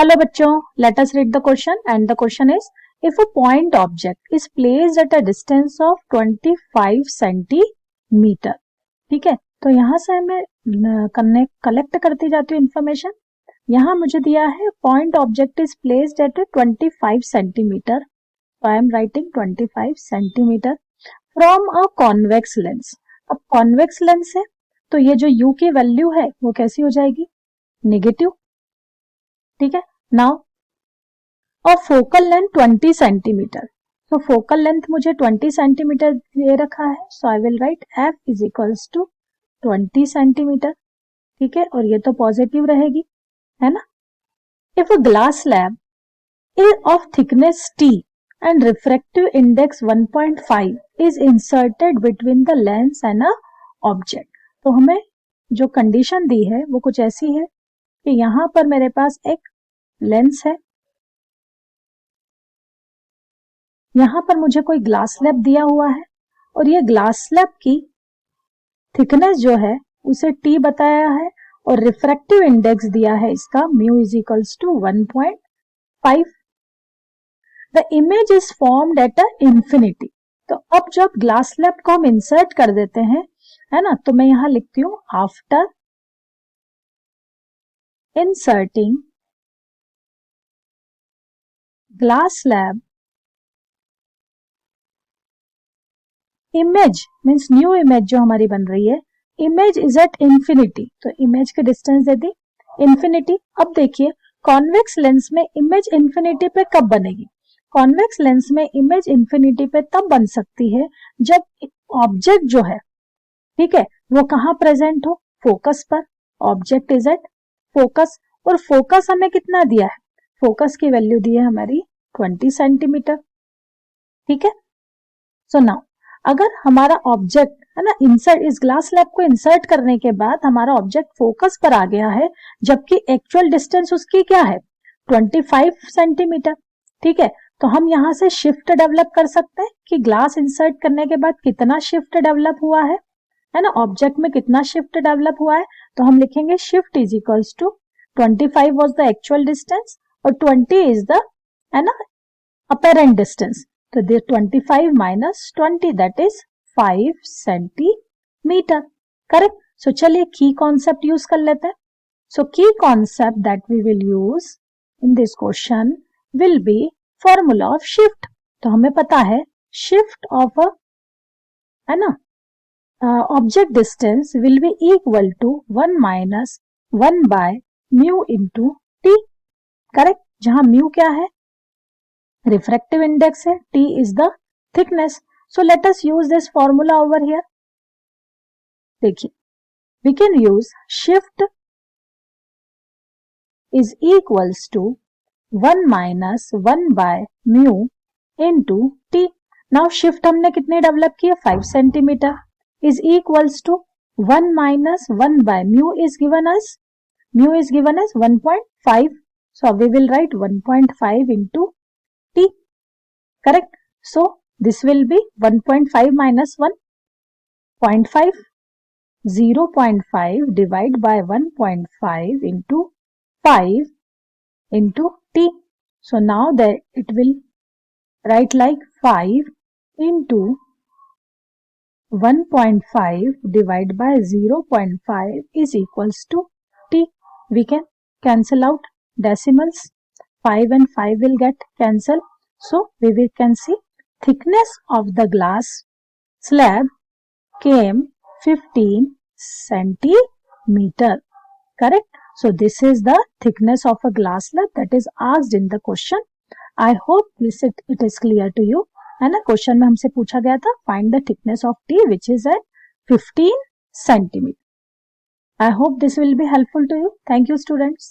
Hello बच्चों, let us read the question and the question is if a point object is placed at a distance of 25 centimeter. ठीक है, तो यहाँ से हमें कलेक्ट करती जाती हूँ इंफॉर्मेशन. यहाँ मुझे दिया है point object is placed at 25 centimetre. तो I am writing 25 centimetre from a convex lens. अब कॉन्वेक्स लेंस है तो ये जो u की वैल्यू है वो कैसी हो जाएगी, नेगेटिव. ठीक है, नाउ और फोकल लेंथ 20 सेंटीमीटर. तो फोकल लेंथ मुझे 20 सेंटीमीटर दे रखा है, so I will write f is equals to 20 centimetre. ठीक है, और ये तो पॉजिटिव रहेगी, है ना. If a glass slab of thickness t and refractive index 1.5 is inserted between the lens and a object. तो हमें जो कंडीशन दी है वो कुछ ऐसी है कि यहां पर मेरे पास एक लेंस है, यहां पर मुझे कोई ग्लास स्लैब दिया हुआ है और ये ग्लास स्लैब की थिकनेस जो है उसे t बताया है और रिफ्रैक्टिव इंडेक्स दिया है इसका mu is equals to 1.5. The image is formed at a infinity. तो अब जब ग्लास स्लैब को हम इंसर्ट कर देते हैं, है ना, तो मैं यहां लिखती हूं after inserting glass slab image means new image जो हमारी बन रही है, इमेज इज एट इंफिनिटी. तो इमेज की डिस्टेंस दे दी इंफिनिटी. अब देखिए कॉन्वेक्स लेंस में इमेज इंफिनिटी पे कब बनेगी. कॉन्वेक्स लेंस में इमेज इंफिनिटी पे तब बन सकती है जब ऑब्जेक्ट जो है, ठीक है, वो कहां प्रेजेंट हो, फोकस पर. ऑब्जेक्ट इज एट फोकस और फोकस हमें कितना दिया है, फोकस की वैल्यू दी है हमारी 20 सेंटीमीटर. ठीक है, सो नाउ अगर हमारा ऑब्जेक्ट है ना इंसर्ट इस ग्लास स्लैब को इंसर्ट करने के बाद हमारा ऑब्जेक्ट फोकस पर आ गया है, जबकि एक्चुअल डिस्टेंस उसकी क्या है 25 सेंटीमीटर. ठीक है, तो हम यहां से शिफ्ट डेवलप कर सकते हैं कि ग्लास इंसर्ट करने के बाद कितना शिफ्ट डेवलप हुआ है ना, ऑब्जेक्ट में कितना शिफ्ट डेवलप हुआ है. तो हम लिखेंगे shift is equals to 25 was the actual distance और 20 इज द, है ना, अपेरेंट डिस्टेंस. तो this 25 minus 20 that is 5 centimetre. Correct. So चलिए की कॉन्सेप्ट यूज कर लेते हैं. So key concept that we will use in this question will be formula of shift. तो हमें पता है शिफ्ट ऑफ अ, है ना, object distance will be equal to 1 minus 1 by mu into T. Correct, जहां म्यू क्या है, refractive index है, t is the thickness. So let us use this formula over here. देखिए we can use shift is equals to 1 minus 1 by mu into t. Now shift हमने कितने develop किए 5 centimetre is equals to 1 minus 1 by mu is given as 1.5. So we will write 1.5 into t. Correct. So this will be 1.5 minus 1.5. 0.5 divide by 1.5 into 5 into t. So now that it will write like 5 into 1.5 divided by 0.5 is equals to t. We can cancel out decimals. 5 and 5 will get cancelled. So we can see thickness of the glass slab came 15 centimeter. Correct. So this is the thickness of a glass slab that is asked in the question. I hope this it is clear to you. है ना, question में हमसे पूछा गया था find the thickness of T which is at 15 centimeter. I hope this will be helpful to you. Thank you students.